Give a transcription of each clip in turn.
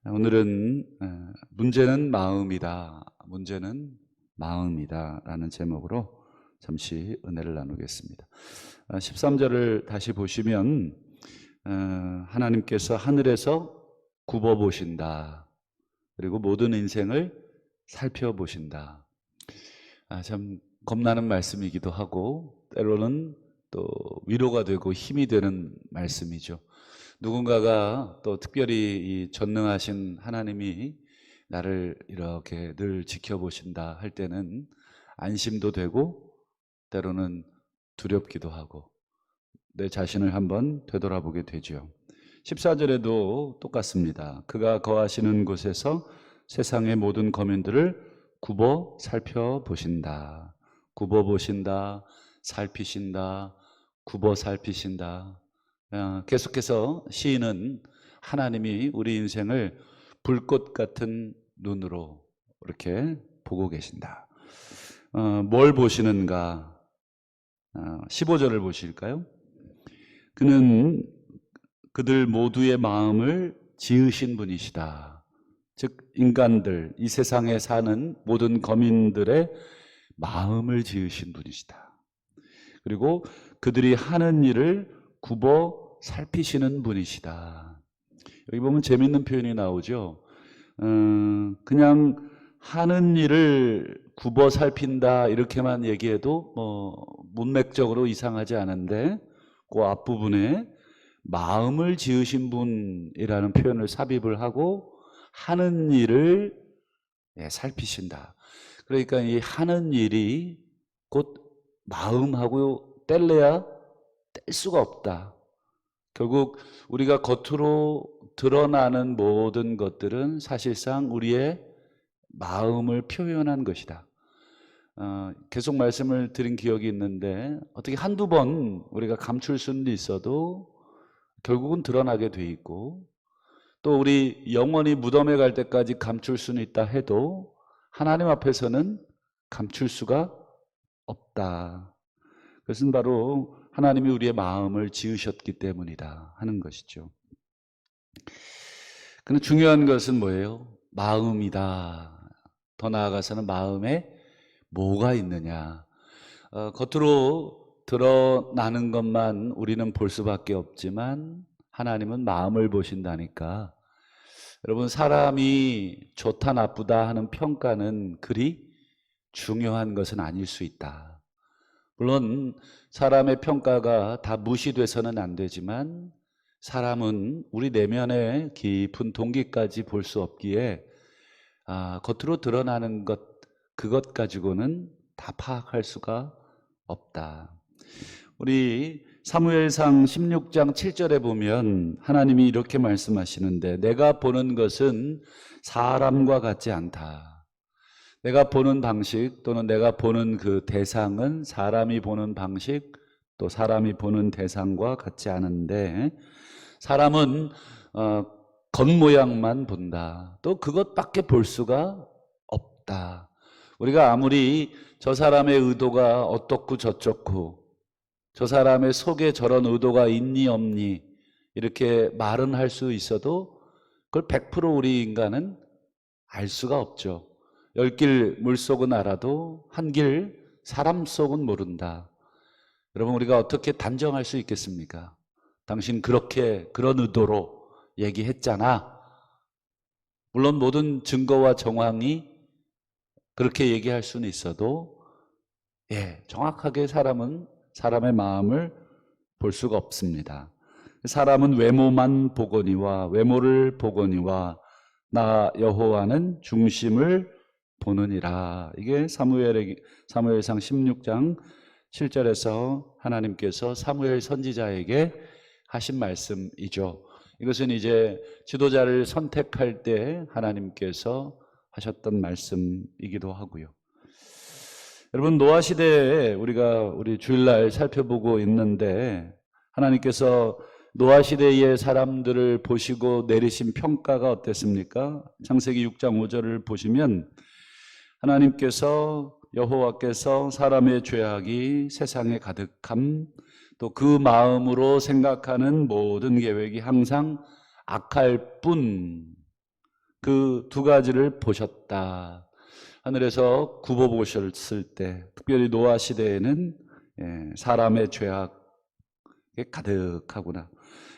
오늘은 문제는 마음이다. 문제는 마음이다 라는 제목으로 잠시 은혜를 나누겠습니다. 13절을 다시 보시면 하나님께서 하늘에서 굽어보신다. 그리고 모든 인생을 살펴보신다. 참 겁나는 말씀이기도 하고 때로는 또 위로가 되고 힘이 되는 말씀이죠. 누군가가 또 특별히 이 전능하신 하나님이 나를 이렇게 늘 지켜보신다 할 때는 안심도 되고 때로는 두렵기도 하고 내 자신을 한번 되돌아보게 되죠. 14절에도 똑같습니다. 그가 거하시는 곳에서 세상의 모든 거민들을 굽어 살펴보신다. 굽어 보신다, 살피신다, 굽어 살피신다. 계속해서 시인은 하나님이 우리 인생을 불꽃 같은 눈으로 이렇게 보고 계신다. 뭘 보시는가? 15절을 보실까요? 그는 그들 모두의 마음을 지으신 분이시다. 즉 인간들, 이 세상에 사는 모든 거민들의 마음을 지으신 분이시다. 그리고 그들이 하는 일을 굽어 살피시는 분이시다. 여기 보면 재밌는 표현이 나오죠. 그냥 하는 일을 굽어 살핀다 이렇게만 얘기해도 문맥적으로 이상하지 않은데 그 앞부분에 마음을 지으신 분이라는 표현을 삽입을 하고 하는 일을 살피신다. 그러니까 이 하는 일이 곧 마음하고 뗄래야 뗄 수가 없다. 결국 우리가 겉으로 드러나는 모든 것들은 사실상 우리의 마음을 표현한 것이다. 계속 말씀을 드린 기억이 있는데 어떻게 한두 번 우리가 감출 수는 있어도 결국은 드러나게 돼 있고 또 우리 영원히 무덤에 갈 때까지 감출 수는 있다 해도 하나님 앞에서는 감출 수가 없다. 그것은 바로 하나님이 우리의 마음을 지으셨기 때문이다 하는 것이죠. 그런데 중요한 것은 뭐예요? 마음이다. 더 나아가서는 마음에 뭐가 있느냐. 겉으로 드러나는 것만 우리는 볼 수밖에 없지만 하나님은 마음을 보신다니까. 여러분, 사람이 좋다 나쁘다 하는 평가는 그리 중요한 것은 아닐 수 있다. 물론 사람의 평가가 다 무시돼서는 안 되지만 사람은 우리 내면의 깊은 동기까지 볼 수 없기에 겉으로 드러나는 것, 그것 가지고는 다 파악할 수가 없다. 우리 사무엘상 16장 7절에 보면 하나님이 이렇게 말씀하시는데 내가 보는 것은 사람과 같지 않다. 내가 보는 방식 또는 내가 보는 그 대상은 사람이 보는 방식 또 사람이 보는 대상과 같지 않은데 사람은 겉모양만 본다. 또 그것밖에 볼 수가 없다. 우리가 아무리 저 사람의 의도가 어떻고 저쩌고 저 사람의 속에 저런 의도가 있니 없니 이렇게 말은 할 수 있어도 그걸 100% 우리 인간은 알 수가 없죠. 10길 물속은 알아도 한 길 사람 속은 모른다. 여러분, 우리가 어떻게 단정할 수 있겠습니까? 당신 그렇게 그런 의도로 얘기했잖아. 물론 모든 증거와 정황이 그렇게 얘기할 수는 있어도 정확하게 사람은 사람의 마음을 볼 수가 없습니다. 사람은 외모만 보거니와 외모를 보거니와 나 여호와는 중심을 보느니라. 이게 사무엘상 16장 7절에서 하나님께서 사무엘 선지자에게 하신 말씀이죠. 이것은 이제 지도자를 선택할 때 하나님께서 하셨던 말씀이기도 하고요. 여러분, 노아 시대에 우리 주일날 살펴보고 있는데 하나님께서 노아 시대의 사람들을 보시고 내리신 평가가 어땠습니까? 창세기 6장 5절을 보시면 하나님께서 여호와께서 사람의 죄악이 세상에 가득함 또 그 마음으로 생각하는 모든 계획이 항상 악할 뿐 그 두 가지를 보셨다. 하늘에서 굽어 보셨을 때, 특별히 노아 시대에는 사람의 죄악이 가득하구나.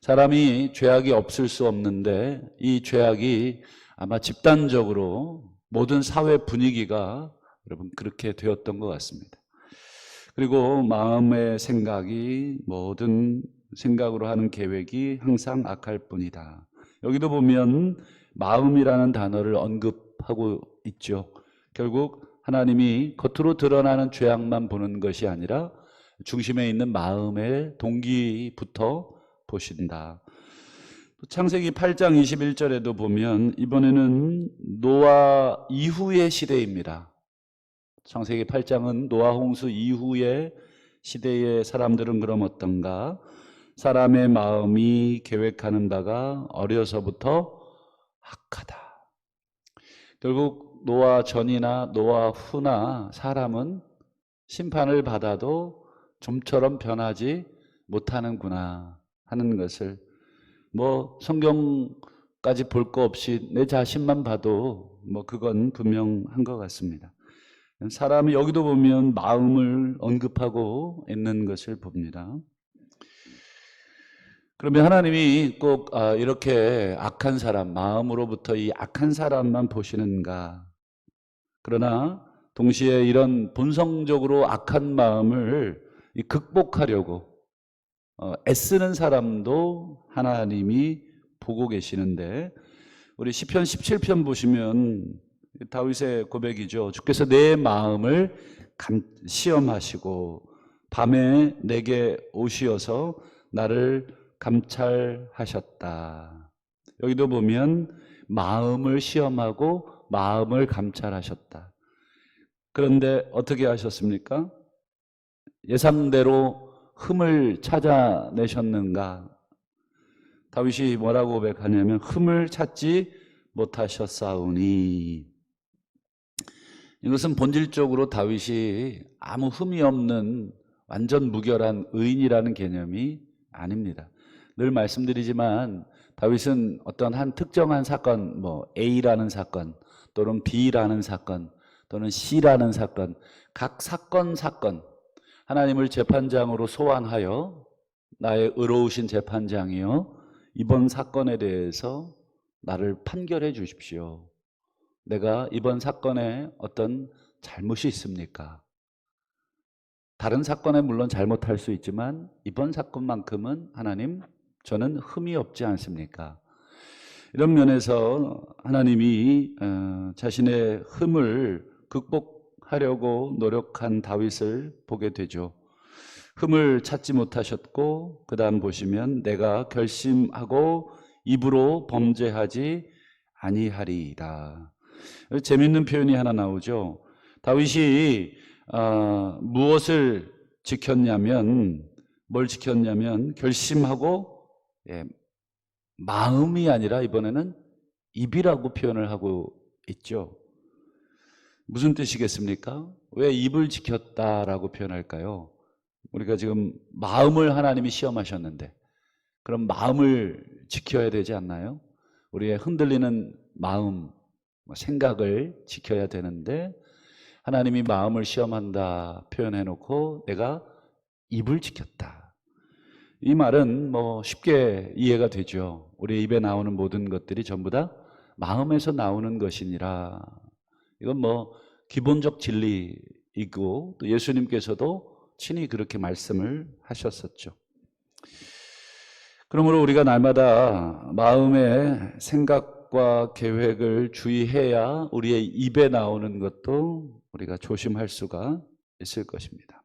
사람이 죄악이 없을 수 없는데 이 죄악이 아마 집단적으로 모든 사회 분위기가 여러분 그렇게 되었던 것 같습니다. 그리고 마음의 생각이 모든 생각으로 하는 계획이 항상 악할 뿐이다. 여기도 보면 마음이라는 단어를 언급하고 있죠. 결국 하나님이 겉으로 드러나는 죄악만 보는 것이 아니라 중심에 있는 마음의 동기부터 보신다. 창세기 8장 21절에도 보면 이번에는 노아 이후의 시대입니다. 창세기 8장은 노아 홍수 이후의 시대의 사람들은 그럼 어떤가? 사람의 마음이 계획하는 바가 어려서부터 악하다. 결국 노아 전이나 노아 후나 사람은 심판을 받아도 좀처럼 변하지 못하는구나 하는 것을 성경까지 볼 거 없이 내 자신만 봐도 그건 분명한 것 같습니다. 사람이 여기도 보면 마음을 언급하고 있는 것을 봅니다. 그러면 하나님이 꼭 이렇게 악한 사람, 마음으로부터 이 악한 사람만 보시는가? 그러나 동시에 이런 본성적으로 악한 마음을 극복하려고 애쓰는 사람도 하나님이 보고 계시는데, 우리 시편 17편 보시면 다윗의 고백이죠. 주께서 내 마음을 시험하시고 밤에 내게 오시어서 나를 감찰하셨다. 여기도 보면 마음을 시험하고 마음을 감찰하셨다. 그런데 어떻게 하셨습니까? 예상대로 흠을 찾아내셨는가? 다윗이 뭐라고 고백하냐면 흠을 찾지 못하셨사오니. 이것은 본질적으로 다윗이 아무 흠이 없는 완전 무결한 의인이라는 개념이 아닙니다. 늘 말씀드리지만 다윗은 어떤 한 특정한 사건, A라는 사건 또는 B라는 사건 또는 C라는 사건, 각 사건 하나님을 재판장으로 소환하여 나의 의로우신 재판장이여 이번 사건에 대해서 나를 판결해 주십시오. 내가 이번 사건에 어떤 잘못이 있습니까? 다른 사건에 물론 잘못할 수 있지만 이번 사건만큼은 하나님 저는 흠이 없지 않습니까? 이런 면에서 하나님이 자신의 흠을 극복하려고 노력한 다윗을 보게 되죠. 흠을 찾지 못하셨고 그 다음 보시면 내가 결심하고 입으로 범죄하지 아니하리이다. 재미있는 표현이 하나 나오죠. 다윗이 무엇을 지켰냐면 뭘 지켰냐면 결심하고 마음이 아니라 이번에는 입이라고 표현을 하고 있죠. 무슨 뜻이겠습니까? 왜 입을 지켰다라고 표현할까요? 우리가 지금 마음을 하나님이 시험하셨는데 그럼 마음을 지켜야 되지 않나요? 우리의 흔들리는 마음, 생각을 지켜야 되는데 하나님이 마음을 시험한다 표현해놓고 내가 입을 지켰다. 이 말은 쉽게 이해가 되죠. 우리 입에 나오는 모든 것들이 전부 다 마음에서 나오는 것이니라. 이건 기본적 진리이고 또 예수님께서도 친히 그렇게 말씀을 하셨었죠. 그러므로 우리가 날마다 마음의 생각과 계획을 주의해야 우리의 입에 나오는 것도 우리가 조심할 수가 있을 것입니다.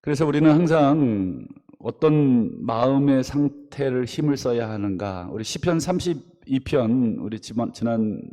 그래서 우리는 항상 어떤 마음의 상태를 힘을 써야 하는가? 우리 시편 32편 우리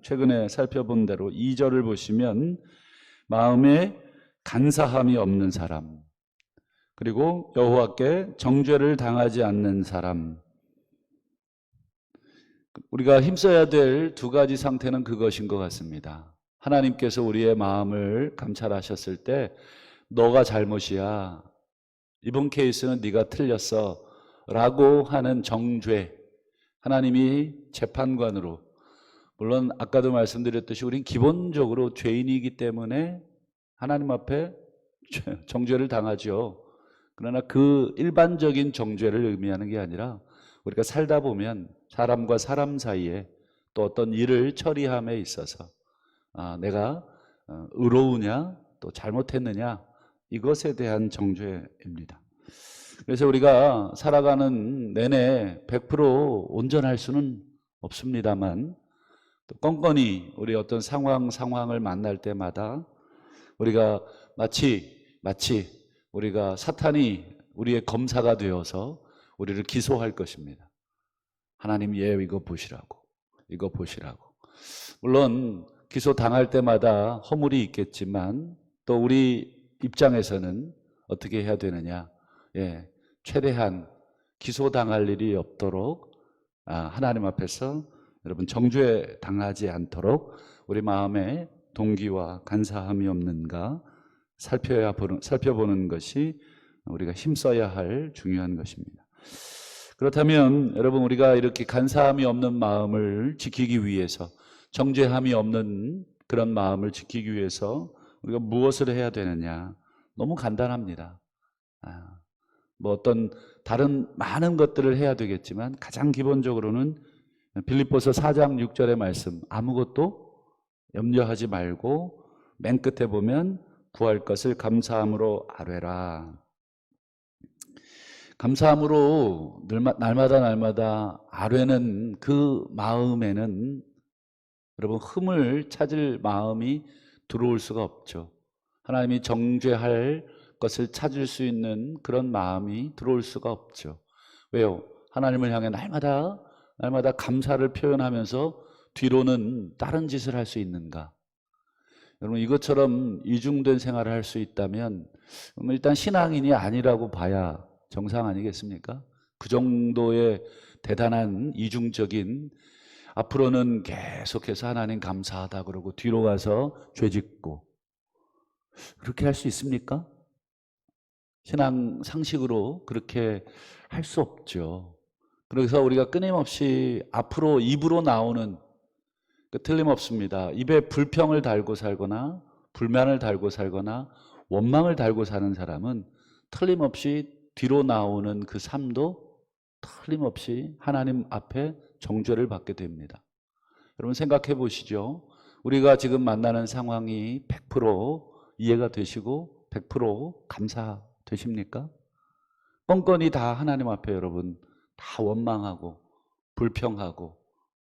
최근에 살펴본 대로 2절을 보시면 마음에 간사함이 없는 사람, 그리고 여호와께 정죄를 당하지 않는 사람. 우리가 힘써야 될 두 가지 상태는 그것인 것 같습니다. 하나님께서 우리의 마음을 감찰하셨을 때 너가 잘못이야, 이번 케이스는 네가 틀렸어 라고 하는 정죄, 하나님이 재판관으로 물론 아까도 말씀드렸듯이 우린 기본적으로 죄인이기 때문에 하나님 앞에 정죄를 당하죠. 그러나 그 일반적인 정죄를 의미하는 게 아니라 우리가 살다 보면 사람과 사람 사이에 또 어떤 일을 처리함에 있어서 내가 의로우냐 또 잘못했느냐 이것에 대한 정죄입니다. 그래서 우리가 살아가는 내내 100% 온전할 수는 없습니다만 또 건건이 우리 어떤 상황을 만날 때마다 우리가 마치 우리가 사탄이 우리의 검사가 되어서 우리를 기소할 것입니다. 하나님 이거 보시라고, 이거 보시라고. 물론 기소 당할 때마다 허물이 있겠지만 또 우리 입장에서는 어떻게 해야 되느냐? 최대한 기소 당할 일이 없도록 하나님 앞에서 여러분 정죄 당하지 않도록 우리 마음에 동기와 간사함이 없는가 살펴보는 것이 우리가 힘써야 할 중요한 것입니다. 그렇다면 여러분 우리가 이렇게 간사함이 없는 마음을 지키기 위해서 정죄함이 없는 그런 마음을 지키기 위해서 우리가 무엇을 해야 되느냐? 너무 간단합니다. 뭐 어떤 다른 많은 것들을 해야 되겠지만 가장 기본적으로는 빌립보서 4장 6절의 말씀 아무것도 염려하지 말고 맨 끝에 보면 구할 것을 감사함으로 아뢰라. 감사함으로 날마다 아뢰는 그 마음에는 여러분 흠을 찾을 마음이 들어올 수가 없죠. 하나님이 정죄할 것을 찾을 수 있는 그런 마음이 들어올 수가 없죠. 왜요? 하나님을 향해 날마다 감사를 표현하면서 뒤로는 다른 짓을 할 수 있는가? 여러분 이것처럼 이중된 생활을 할 수 있다면 일단 신앙인이 아니라고 봐야 정상 아니겠습니까? 그 정도의 대단한 이중적인 앞으로는 계속해서 하나님 감사하다 그러고 뒤로 가서 죄짓고 그렇게 할 수 있습니까? 신앙 상식으로 그렇게 할 수 없죠. 그래서 우리가 끊임없이 앞으로 입으로 나오는 틀림없습니다. 입에 불평을 달고 살거나 불만을 달고 살거나 원망을 달고 사는 사람은 틀림없이 뒤로 나오는 그 삶도 틀림없이 하나님 앞에 정죄를 받게 됩니다. 여러분 생각해 보시죠. 우리가 지금 만나는 상황이 100% 이해가 되시고 100% 감사되십니까? 뻔뻔히 다 하나님 앞에 여러분 다 원망하고 불평하고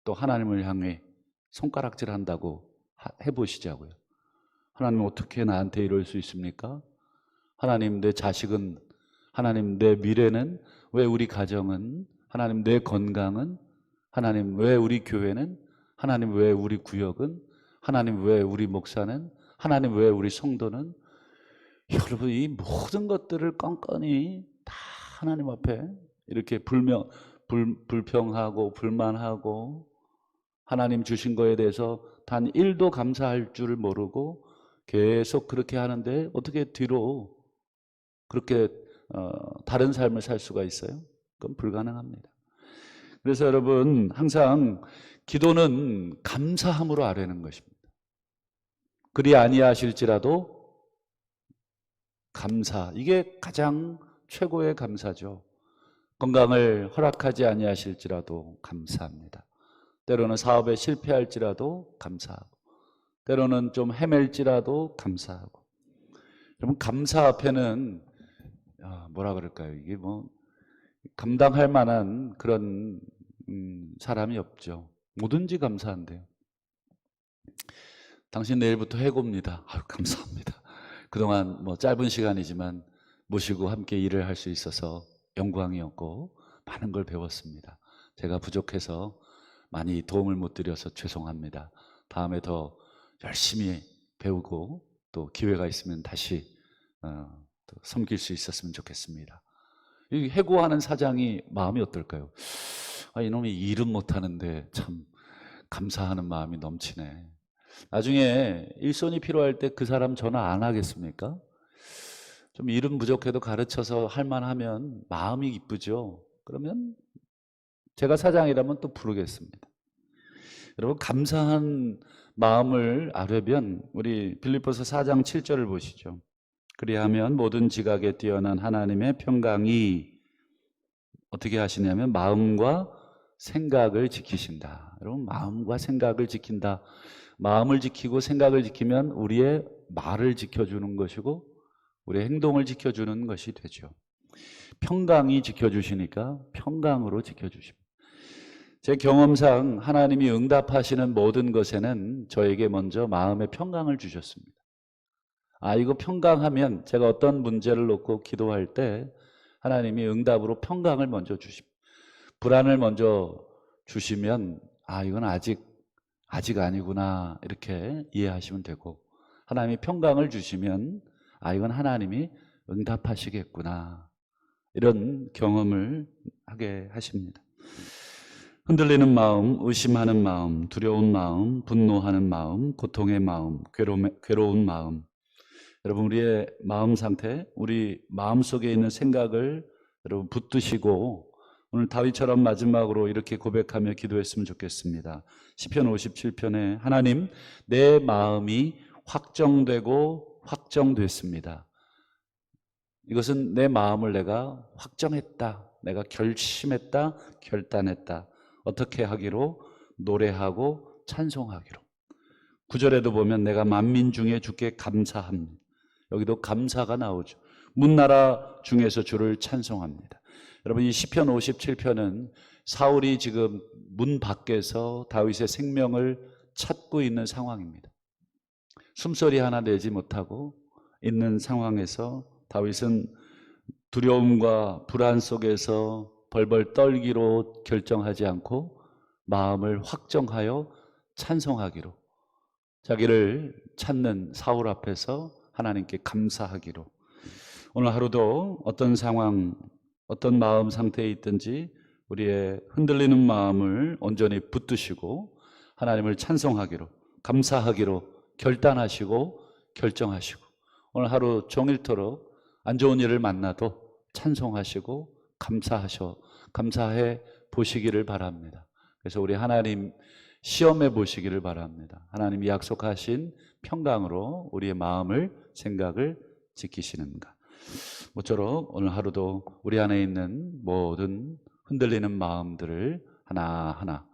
또 하나님을 향해 손가락질한다고 해보시자고요. 하나님 어떻게 나한테 이럴 수 있습니까? 하나님 내 자식은, 하나님 내 미래는, 왜 우리 가정은, 하나님 내 건강은, 하나님 왜 우리 교회는, 하나님 왜 우리 구역은, 하나님 왜 우리 목사는, 하나님 왜 우리 성도는. 여러분 이 모든 것들을 껌껌이 다 하나님 앞에 이렇게 불평하고 불만하고 하나님 주신 거에 대해서 단 1도 감사할 줄 모르고 계속 그렇게 하는데 어떻게 뒤로 그렇게 다른 삶을 살 수가 있어요? 그건 불가능합니다. 그래서 여러분 항상 기도는 감사함으로 아뢰는 것입니다. 그리 아니하실지라도 감사, 이게 가장 최고의 감사죠. 건강을 허락하지 아니하실지라도 감사합니다. 때로는 사업에 실패할지라도 감사하고 때로는 좀 헤맬지라도 감사하고. 여러분 감사 앞에는 뭐라 그럴까요? 이게 뭐 감당할 만한 그런 사람이 없죠. 뭐든지 감사한데요. 당신 내일부터 해고입니다. 아유, 감사합니다. 그동안 뭐 짧은 시간이지만 모시고 함께 일을 할 수 있어서 영광이었고 많은 걸 배웠습니다. 제가 부족해서 많이 도움을 못 드려서 죄송합니다. 다음에 더 열심히 배우고 또 기회가 있으면 다시 또 섬길 수 있었으면 좋겠습니다. 이 해고하는 사장이 마음이 어떨까요? 이놈이 일은 못하는데 참 감사하는 마음이 넘치네. 나중에 일손이 필요할 때 그 사람 전화 안 하겠습니까? 좀 일은 부족해도 가르쳐서 할 만하면 마음이 기쁘죠. 그러면 제가 사장이라면 또 부르겠습니다. 여러분 감사한 마음을 아려면 우리 빌립보서 4장 7절을 보시죠. 그리하면 모든 지각에 뛰어난 하나님의 평강이 어떻게 하시냐면 마음과 생각을 지키신다. 여러분 마음과 생각을 지킨다. 마음을 지키고 생각을 지키면 우리의 말을 지켜주는 것이고 우리의 행동을 지켜주는 것이 되죠. 평강이 지켜주시니까 평강으로 지켜주십니다. 제 경험상 하나님이 응답하시는 모든 것에는 저에게 먼저 마음의 평강을 주셨습니다. 이거 평강하면 제가 어떤 문제를 놓고 기도할 때 하나님이 응답으로 평강을 먼저 주십니다. 불안을 먼저 주시면 이건 아직 아니구나 이렇게 이해하시면 되고, 하나님이 평강을 주시면 이건 하나님이 응답하시겠구나 이런 경험을 하게 하십니다. 흔들리는 마음, 의심하는 마음, 두려운 마음, 분노하는 마음, 고통의 마음, 괴로운 마음, 여러분 우리의 마음 상태, 우리 마음속에 있는 생각을 여러분 붙드시고 오늘 다윗처럼 마지막으로 이렇게 고백하며 기도했으면 좋겠습니다. 시편 57편에 하나님 내 마음이 확정되고 확정됐습니다. 이것은 내 마음을 내가 확정했다, 내가 결심했다, 결단했다. 어떻게 하기로? 노래하고 찬송하기로. 9절에도 보면 내가 만민 중에 주께 감사합니다. 여기도 감사가 나오죠. 문나라 중에서 주를 찬송합니다. 여러분 이 시편 57편은 사울이 지금 문 밖에서 다윗의 생명을 찾고 있는 상황입니다. 숨소리 하나 내지 못하고 있는 상황에서 다윗은 두려움과 불안 속에서 벌벌 떨기로 결정하지 않고 마음을 확정하여 찬송하기로, 자기를 찾는 사울 앞에서 하나님께 감사하기로. 오늘 하루도 어떤 상황, 어떤 마음 상태에 있든지 우리의 흔들리는 마음을 온전히 붙드시고 하나님을 찬송하기로, 감사하기로 결단하시고 결정하시고, 오늘 하루 종일토록 안 좋은 일을 만나도 찬송하시고 감사해 보시기를 바랍니다. 그래서 우리 하나님 시험해 보시기를 바랍니다. 하나님이 약속하신 평강으로 우리의 마음을, 생각을 지키시는가. 모쪼록 오늘 하루도 우리 안에 있는 모든 흔들리는 마음들을 하나하나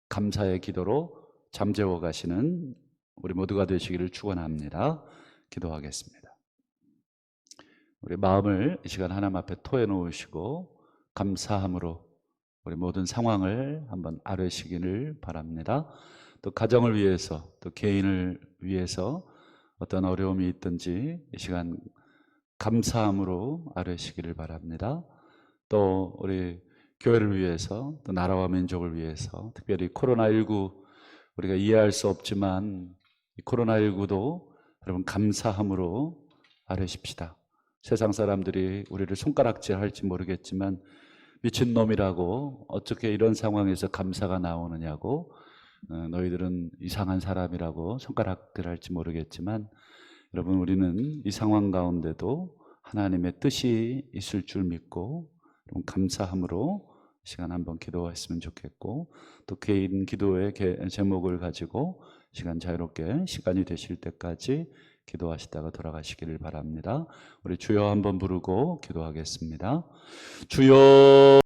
감사의 기도로 잠재워 가시는 우리 모두가 되시기를 축원합니다. 기도하겠습니다. 우리 마음을 이 시간 하나님 앞에 토해 놓으시고 감사함으로 우리 모든 상황을 한번 아뢰시기를 바랍니다. 또 가정을 위해서, 또 개인을 위해서 어떤 어려움이 있든지 이 시간 감사함으로 아뢰시기를 바랍니다. 또 우리 교회를 위해서, 또 나라와 민족을 위해서, 특별히 코로나19 우리가 이해할 수 없지만 이 코로나19도 여러분 감사함으로 아뢰십시다. 세상 사람들이 우리를 손가락질 할지 모르겠지만 미친놈이라고, 어떻게 이런 상황에서 감사가 나오느냐고, 너희들은 이상한 사람이라고 손가락질 할지 모르겠지만 여러분 우리는 이 상황 가운데도 하나님의 뜻이 있을 줄 믿고 감사함으로 시간 한번 기도했으면 좋겠고, 또 개인 기도의 제목을 가지고 시간 자유롭게 시간이 되실 때까지 기도하시다가 돌아가시기를 바랍니다. 우리 주여 한번 부르고 기도하겠습니다. 주여.